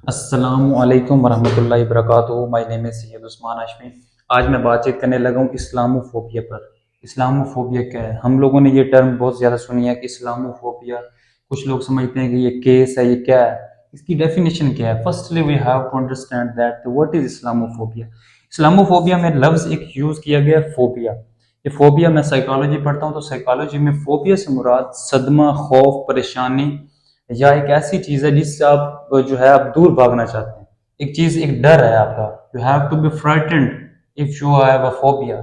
السلام علیکم ورحمۃ اللہ وبرکاتہ۔ مائی نیم از سید عثمان ہاشمی۔ آج میں بات چیت کرنے لگا ہوں اسلاموفوبیا پر۔ اسلاموفوبیا کیا ہے؟ ہم لوگوں نے یہ ٹرم بہت زیادہ سنی ہے کہ اسلاموفوبیا، کچھ لوگ سمجھتے ہیں کہ یہ کیس ہے، یہ کیا ہے، اس کی ڈیفینیشن کیا ہے۔ Firstly we have to understand that what is Islamophobia. Islamophobia میں لفظ ایک یوز کیا گیا ہے، فوبیا۔ یہ فوبیا، میں سائیکالوجی پڑھتا ہوں تو سائیکالوجی میں فوبیا سے مراد صدمہ، خوف، پریشانی یا ایک ایسی چیز ہے جس سے آپ جو ہے آپ دور بھاگنا چاہتے ہیں۔ ایک چیز، ایک ڈر ہے آپ کا، you have to be frightened if you have a phobia.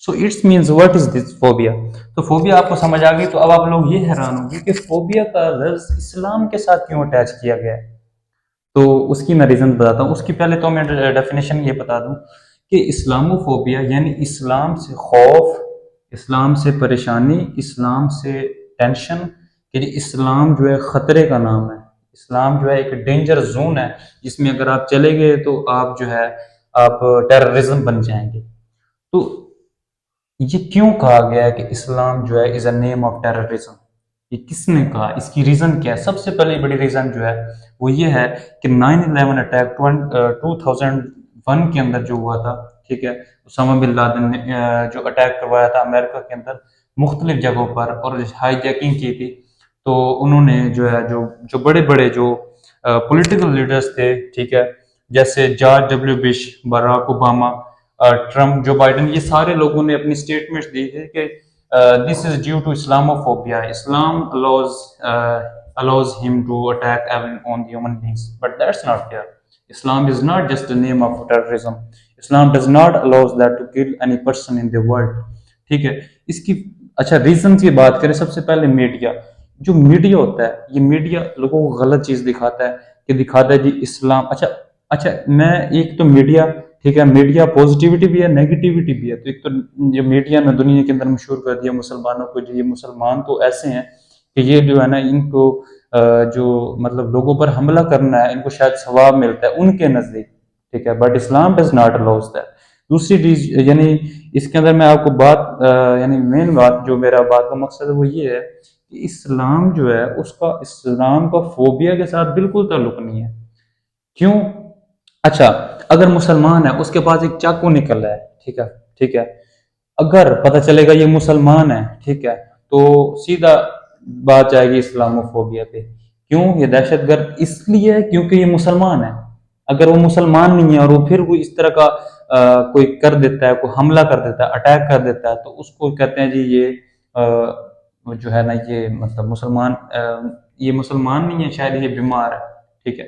So it's means what is this phobia. تو فوبیا آپ کو سمجھ آ گئی تو اب آپ لوگ یہ حیران ہوں گے کہ فوبیا کا لفظ اسلام کے ساتھ کیوں اٹیچ کیا گیا ہے۔ تو اس کی میں ریزن بتاتا ہوں۔ اس کی پہلے تو میں ڈیفینیشن یہ بتا دوں کہ اسلاموفوبیا یعنی اسلام سے خوف، اسلام سے پریشانی، اسلام سے ٹینشن، کہ اسلام جو ہے خطرے کا نام ہے۔ اسلام جو ہے ایک ڈینجر زون ہے جس میں اگر آپ چلے گئے تو آپ جو ہے آپ ٹیررزم بن جائیں گے۔ تو یہ کیوں کہا گیا ہے کہ اسلام جو ہے از اے نیم آف ٹیررزم؟ یہ کس نے کہا؟ اس کی ریزن کیا ہے؟ سب سے پہلے بڑی ریزن جو ہے وہ یہ ہے کہ 9/11 اٹیک 2001 کے اندر جو ہوا تھا، ٹھیک ہے، اسامہ بن لادن نے جو اٹیک کروایا تھا امریکہ کے اندر مختلف جگہوں پر اور ہائی جیکنگ کی تھی، تو انہوں نے جو ہے جو بڑے بڑے جو پولیٹیکل لیڈرز تھے، ٹھیک ہے، جیسے George W Bush, Barack Obama, Trump, Joe Biden, یہ سارے لوگوں نے اپنی اسٹیٹمنٹس دی تھی کہ this is due to Islamophobia, Islam allows him to attack on the human beings, but that's not fair. Islam is not just a name of terrorism. Islam does not allow that to kill any person in the world. ٹھیک ہے، اس کی اچھا reason کی بات کریں، سب سے پہلے media. جو میڈیا ہوتا ہے، یہ میڈیا لوگوں کو غلط چیز دکھاتا ہے کہ دکھاتا ہے جی اسلام، اچھا میں ایک تو میڈیا، ٹھیک ہے، میڈیا پازیٹیوٹی بھی ہے، نیگیٹیوٹی بھی ہے۔ تو ایک تو جو میڈیا نے دنیا کے اندر مشہور کر دیا مسلمانوں کو، جو یہ مسلمان تو ایسے ہیں کہ یہ جو ہے نا، ان کو جو مطلب لوگوں پر حملہ کرنا ہے، ان کو شاید ثواب ملتا ہے ان کے نزدیک، ٹھیک ہے، but Islam does not allows that. دوسری چیز یعنی اس کے اندر میں آپ کو بات یعنی مین بات جو میرا بات کا مقصد ہے وہ یہ ہے کہ اسلام جو ہے اس کا، اسلام کا فوبیا کے ساتھ بالکل تعلق نہیں ہے۔ کیوں؟ اچھا، اگر مسلمان ہے، اس کے پاس ایک چاقو نکل رہا ہے، ٹھیک ہے، اگر پتہ چلے گا یہ مسلمان ہے، ٹھیک ہے، تو سیدھا بات جائے گی اسلاموفوبیا پہ۔ کیوں؟ یہ دہشت گرد اس لیے ہے کیونکہ یہ مسلمان ہے۔ اگر وہ مسلمان نہیں ہے اور وہ پھر وہ اس طرح کا کوئی کر دیتا ہے، کوئی حملہ کر دیتا ہے، اٹیک کر دیتا ہے، تو اس کو کہتے ہیں جی یہ جو ہے نا، یہ مطلب مسلمان، یہ مسلمان نہیں ہے، شاید یہ بیمار ہے، ٹھیک ہے۔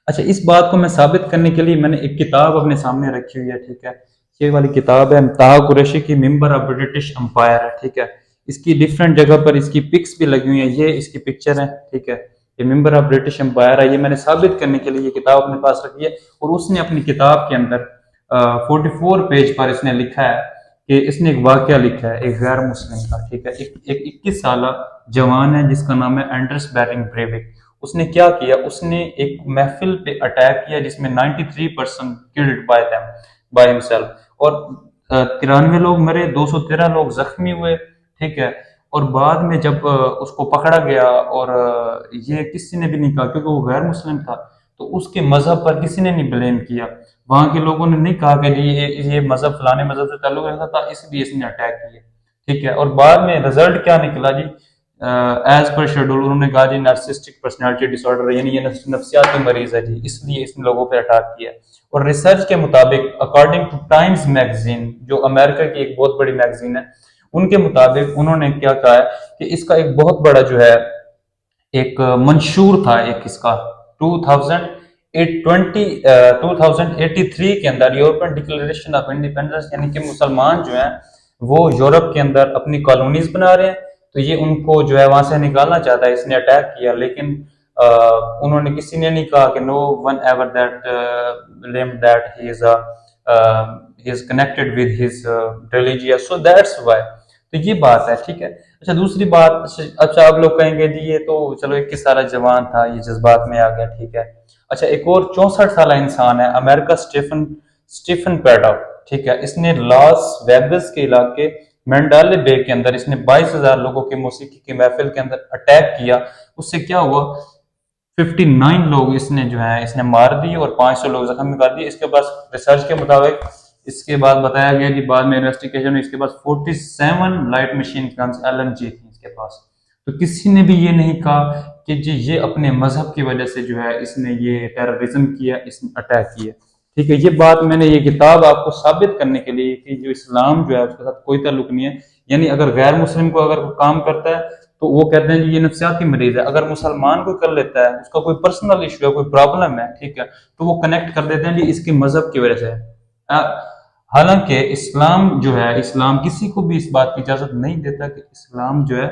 اچھا، اس بات کو میں ثابت کرنے کے لیے میں نے ایک کتاب اپنے سامنے رکھی ہوئی ہے، ٹھیک ہے، یہ والی کتاب ہے طہ قریشی کی، ممبر آف برٹش امپائر ہے، ٹھیک ہے۔ اس کی ڈفرینٹ جگہ پر اس کی پکس بھی لگی ہوئی ہیں، یہ اس کی پکچر ہے، ٹھیک ہے، یہ ممبر آف برٹش امپائر ہے۔ یہ میں نے ثابت کرنے کے لیے یہ کتاب اپنے پاس رکھی ہے، اور اس نے اپنی کتاب کے اندر 44 پیج پر اس نے لکھا ہے کہ اس نے ایک واقعہ لکھا ہے ایک غیر مسلم کا، ٹھیک ہے، ایک 21 سالہ جوان ہے جس کا نام ہے اینڈرس بیرنگ بریوک۔ اس نے کیا کیا؟ اس نے ایک محفل پہ اٹیک کیا جس میں 93% killed by himself، اور 93 لوگ مرے، 213 لوگ زخمی ہوئے، ٹھیک ہے۔ اور بعد میں جب اس کو پکڑا گیا، اور یہ کسی نے بھی نہیں کہا کیونکہ وہ غیر مسلم تھا، تو اس کے مذہب پر کسی نے نہیں بلیم کیا۔ وہاں کے لوگوں نے نہیں کہا کہ جی یہ مذہب فلانے مذہب سے تعلق رکھتا تھا اس لیے اس نے اٹیک کیا، ٹھیک ہے۔ اور بعد میں رزلٹ کیا نکلا جی؟ ایز پر شیڈول انہوں نے کہا جی نارسسٹک پرسنالٹی ڈس آرڈر، یعنی یہ نفسیاتی مریض ہے جی، اس لیے اس نے لوگوں پہ اٹیک کیا۔ اور ریسرچ کے مطابق اکارڈنگ ٹو ٹائمز میگزین، جو امریکہ کی ایک بہت بڑی میگزین ہے، ان کے مطابق انہوں نے کیا کہا ہے کہ اس کا ایک بہت بڑا جو ہے ایک منشور تھا، ایک اس کا 2083 کے اندر یورپین ڈکلریشن آف انڈیپینڈنس، یعنی کہ مسلمان جو ہیں وہ یورپ کے اندر اپنی کالونیز بنا رہے ہیں، تو یہ ان کو جو ہے وہاں سے نکالنا چاہتا ہے۔ اس نے اٹیک کیا، لیکن انہوں نے کسی نے نہیں کہا کہ no one ever that blamed that he is connected with his religion, so that's why۔ تو یہ بات ہے، ٹھیک ہے۔ اچھا، دوسری بات، اچھا آپ لوگ کہیں گے جی یہ تو چلو 21 سالہ جوان تھا، یہ جذبات میں آ گیا، ٹھیک ہے۔ اچھا، ایک اور 64 سالہ انسان ہے امریکہ، اسٹیفن پیڈاک، ٹھیک ہے۔ اس نے لاس ویگس کے علاقے مینڈالے بے کے اندر اس نے 22,000 لوگوں کی موسیقی کی محفل کے اندر اٹیک کیا۔ اس سے کیا ہوا؟ 59 لوگ اس نے جو ہے اس نے مار دیے اور 500 لوگ زخمی کر دیے۔ اس کے بعد ریسرچ کے مطابق اس کے بعد بتایا گیا کہ بعد میں انویسٹیگیشن میں اس کے پاس 47 لائٹ مشین گنز LMG تھی اس کے پاس۔ تو کسی نے بھی یہ نہیں کہا کہ جی یہ اپنے مذہب کی وجہ سے جو ہے اس نے یہ ٹیررزم کیا، اس نے اٹیک کیا، ٹھیک ہے۔ یہ بات میں نے یہ کتاب آپ کو ثابت کرنے کے لیے کہ جو اسلام جو ہے اس کے ساتھ کوئی تعلق نہیں ہے، یعنی اگر غیر مسلم کو اگر کام کرتا ہے تو وہ کہتے ہیں کہ یہ نفسیاتی مریض ہے، اگر مسلمان کوئی کر لیتا ہے اس کا کوئی پرسنل ایشو ہے، کوئی پرابلم ہے، ٹھیک ہے، تو وہ کنیکٹ کر دیتے ہیں کہ اس کے مذہب کی وجہ سے ہے۔ حالانکہ اسلام جو ہے، اسلام کسی کو بھی اس بات کی اجازت نہیں دیتا کہ اسلام جو ہے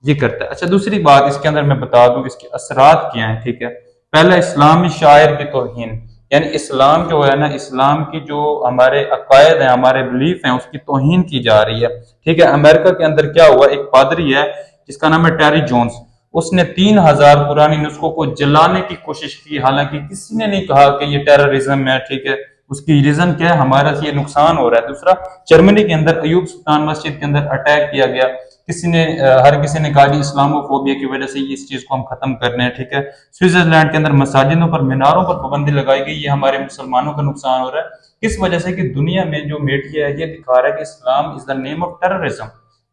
یہ کرتا ہے۔ اچھا دوسری بات اس کے اندر میں بتا دوں اس کے اثرات کیا ہیں، ٹھیک ہے۔ پہلا، اسلامی شاعر کی توہین، یعنی اسلام جو ہے نا، اسلام کی جو ہمارے عقائد ہیں، ہمارے بلیف ہیں، اس کی توہین کی جا رہی ہے، ٹھیک ہے۔ امریکہ کے اندر کیا ہوا، ایک پادری ہے جس کا نام ہے ٹیری جونز، اس نے 3000 قرآنی نسخوں کو جلانے کی کوشش کی، حالانکہ کسی نے نہیں کہا کہ یہ ٹیررزم ہے، ٹھیک ہے۔ اس کی ریزن کیا ہے، ہمارا سے یہ نقصان ہو رہا ہے۔ دوسرا، جرمنی کے اندر ایوب سلطان مسجد کے اندر اٹیک کیا گیا، ہر کسی نے کہا کہ اسلامو فوبیا کی وجہ سے اس چیز کو ہم ختم کرنے ہیں، ٹھیک ہے۔ سوئٹزرلینڈ کے اندر مساجدوں پر، میناروں پر پابندی لگائی گئی، یہ ہمارے مسلمانوں کا نقصان ہو رہا ہے، کس وجہ سے کہ دنیا میں جو میڈیا ہے یہ دکھا رہا ہے کہ Islam is the name of terrorism,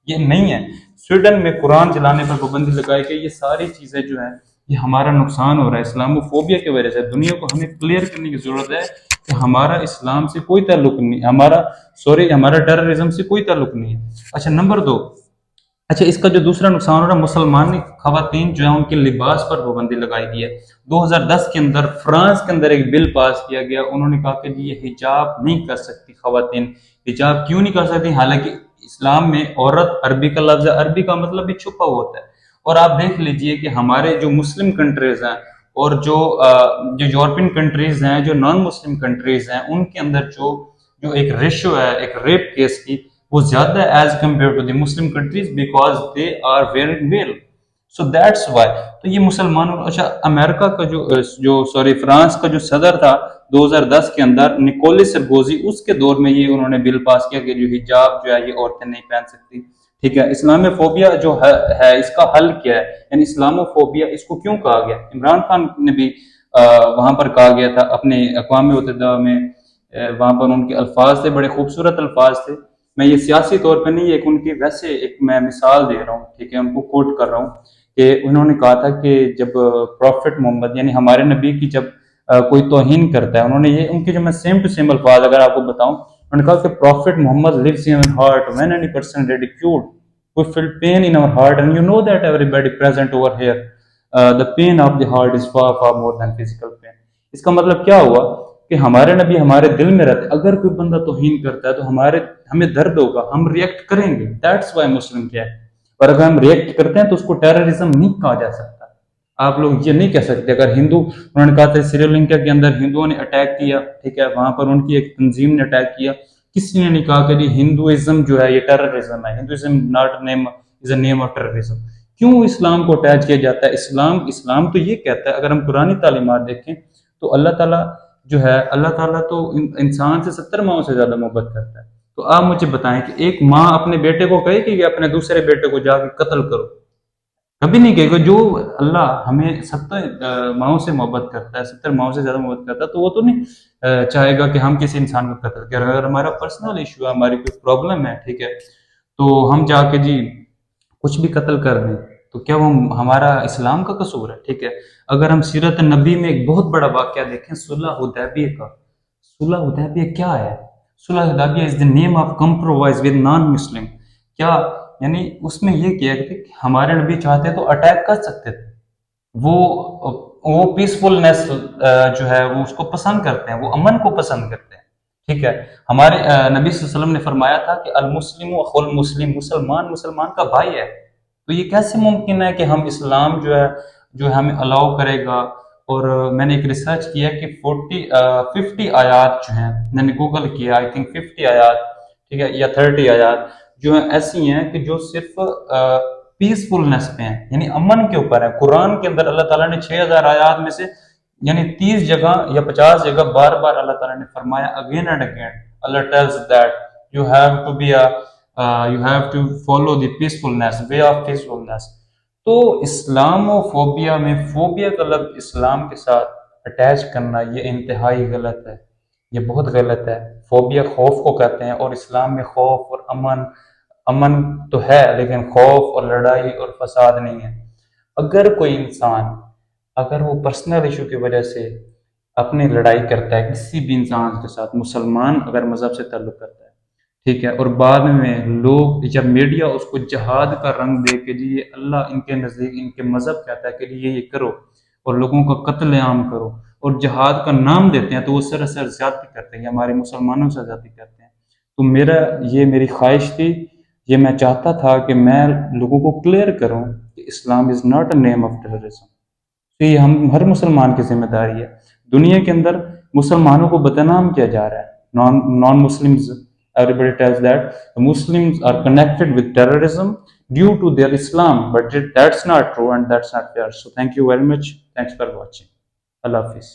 یہ نہیں ہے۔ سویڈن میں قرآن چلانے پر پابندی لگائی گئی، یہ ساری چیزیں جو ہیں یہ ہمارا نقصان ہو رہا ہے اسلامو فوبیا کی وجہ سے۔ دنیا کو ہمیں کلیئر کرنے کی ضرورت ہے کہ ہمارا اسلام سے کوئی تعلق نہیں، ہمارا ٹیررزم سے کوئی تعلق نہیں ہے۔ اچھا نمبر 2، اچھا اس کا جو دوسرا نقصان ہو رہا ہے، مسلمان خواتین جو ہیں ان کے لباس پر پابندی لگائی گئی ہے۔ 2010 کے اندر فرانس کے اندر ایک بل پاس کیا گیا، انہوں نے کہا کہ جی یہ حجاب نہیں کر سکتی خواتین، حجاب کیوں نہیں کر سکتی، حالانکہ اسلام میں عورت عربی کا لفظ ہے، عربی کا مطلب بھی چھپا ہوتا ہے۔ اور آپ دیکھ لیجئے کہ ہمارے جو مسلم کنٹریز ہیں اور جو یورپین کنٹریز ہیں، جو نان مسلم کنٹریز ہیں، ان کے اندر جو ایک ریشو ہے ایک ریپ کیس کی، وہ زیادہ ہے as compare to the Muslim countries, because they are wearing veil, so that's why. تو یہ مسلمانوں، اچھا امریکہ کا فرانس کا جو صدر تھا 2010 کے اندر، نکولس سرکوزی، اس کے دور میں یہ انہوں نے بل پاس کیا کہ جو حجاب جو ہے یہ عورتیں نہیں پہن سکتی، ٹھیک ہے۔ اسلامی فوبیا جو ہے اس کا حل کیا ہے، یعنی اسلامو فوبیا اس کو کیوں کہا گیا؟ عمران خان نے بھی وہاں پر کہا گیا تھا اپنے اقوام متحدہ میں، وہاں پر ان کے الفاظ تھے، بڑے خوبصورت الفاظ تھے۔ میں یہ سیاسی طور پہ نہیں، ایک ان کی ویسے ایک میں مثال دے رہا ہوں، ٹھیک ہے، ان کو کوٹ کر رہا ہوں کہ انہوں نے کہا تھا کہ جب پروفٹ محمد یعنی ہمارے نبی کی جب کوئی توہین کرتا ہے، انہوں نے یہ ان کے جو میں سیم ٹو سیم الفاظ اگر آپ کو بتاؤں، انہوں نے کہا کہ prophet Muhammad lives in our heart when any person ridiculed we feel pain in our heart and you know that everybody present over here the pain of the heart is far far more than physical pain۔ اس کا مطلب کیا ہوا کہ ہمارے نبی ہمارے دل میں رہتے، اگر کوئی بندہ توہین کرتا ہے تو ہمیں درد ہوگا، ہم ریئیکٹ کریں گے، دیٹس وائی مسلم ریئیکٹ۔ اور اگر ہم ریئیکٹ کرتے ہیں تو اس کو ٹیررزم نہیں کہا جا سکتا۔ آپ لوگ یہ نہیں کہہ سکتے اگر انہوں نے کہا تھا سری لنکا کے اندر ہندوؤں نے اٹیک کیا، ٹھیک ہے، وہاں پر ان کی ایک تنظیم نے اٹیک کیا، کسی نے نہیں کہا کہ ہندوازم جو ہے یہ ٹیررزم ہے، Hinduism not name is a name of terrorism. کیوں اسلام کو اٹیچ کیا جاتا ہے؟ اسلام تو یہ کہتا ہے، اگر ہم قرآنی تعلیمات دیکھیں تو اللہ تعالیٰ جو ہے، اللہ تعالیٰ تو انسان سے 70 ماؤں سے زیادہ محبت کرتا ہے۔ تو آپ مجھے بتائیں کہ ایک ماں اپنے بیٹے کو کہے کہ اپنے دوسرے بیٹے کو جا کے قتل کرو؟ کبھی نہیں کہے گا۔ جو اللہ ہمیں 70 ماؤں سے محبت کرتا ہے، 70 ماؤں سے زیادہ محبت کرتا ہے، تو وہ تو نہیں چاہے گا کہ ہم کسی انسان کو قتل کریں۔ اگر ہمارا پرسنل ایشو ہے، ہماری کوئی پرابلم ہے، ٹھیک ہے، تو ہم جا کے جی کچھ بھی قتل کر دیں تو کیا وہ ہمارا اسلام کا قصور ہے؟ ٹھیک ہے۔ اگر ہم سیرت نبی میں ایک بہت بڑا واقعہ دیکھیں، صلح حدیبیہ کا، صلح حدیبیہ کیا ہے؟ صلح حدیبیہ is the name of compromise with non Muslim. کیا یعنی اس میں یہ کیا کہ ہمارے نبی چاہتے تو اٹیک کر سکتے تھے، وہ پیسفلنس جو ہے وہ اس کو پسند کرتے ہیں، وہ امن کو پسند کرتے ہیں، ٹھیک ہے۔ ہمارے نبی صلی اللہ علیہ وسلم نے فرمایا تھا کہ المسلم اخو المسلم، مسلمان کا بھائی ہے۔ تو یہ کیسے ممکن ہے کہ ہم اسلام جو ہمیں الاؤ کرے گا؟ اور میں نے ایک ریسرچ کیا کہ 50 آیات جو ہیں، میں نے گوگل کیا، آئی تھنک 50 آیات، ٹھیک ہے، یا 30 آیات جو ہیں ایسی ہیں کہ جو صرف پیسفلنس پہ ہیں، یعنی امن کے اوپر ہے۔ قرآن کے اندر اللہ تعالیٰ نے 6000 آیات میں سے یعنی 30 جگہ یا 50 جگہ بار بار اللہ تعالیٰ نے فرمایا again and again, Allah tells that you have to follow the peacefulness, way of peacefulness۔ تو اسلام و فوبیا میں فوبیا کا لفظ اسلام کے ساتھ اٹیچ کرنا یہ انتہائی غلط ہے، یہ بہت غلط ہے۔ فوبیا خوف کو کہتے ہیں، اور اسلام میں خوف اور امن تو ہے، لیکن خوف اور لڑائی اور فساد نہیں ہے۔ اگر کوئی انسان، اگر وہ پرسنل ایشو کی وجہ سے اپنی لڑائی کرتا ہے کسی بھی انسان کے ساتھ، مسلمان اگر مذہب سے تعلق کرتا ہے، ٹھیک ہے، اور بعد میں لوگ جب میڈیا اس کو جہاد کا رنگ دے کے لیے اللہ ان کے نزدیک ان کے مذہب کہتا ہے کہ یہ کرو اور لوگوں کا قتل عام کرو اور جہاد کا نام دیتے ہیں، تو وہ سراسر زیادتی کرتے ہیں، ہمارے مسلمانوں سے زیادتی کرتے ہیں۔ تو میری خواہش تھی، یہ میں چاہتا تھا کہ میں لوگوں کو کلیئر کروں کہ Islam is not a name of terrorism. تو یہ ہر مسلمان کی ذمہ داری ہے۔ دنیا کے اندر مسلمانوں کو بدنام کیا جا رہا ہے، non Muslims, everybody tells that the Muslims are connected with terrorism due to their Islam, but that's not true and that's not fair. So thank you very much. Thanks for watching. Allah Hafiz.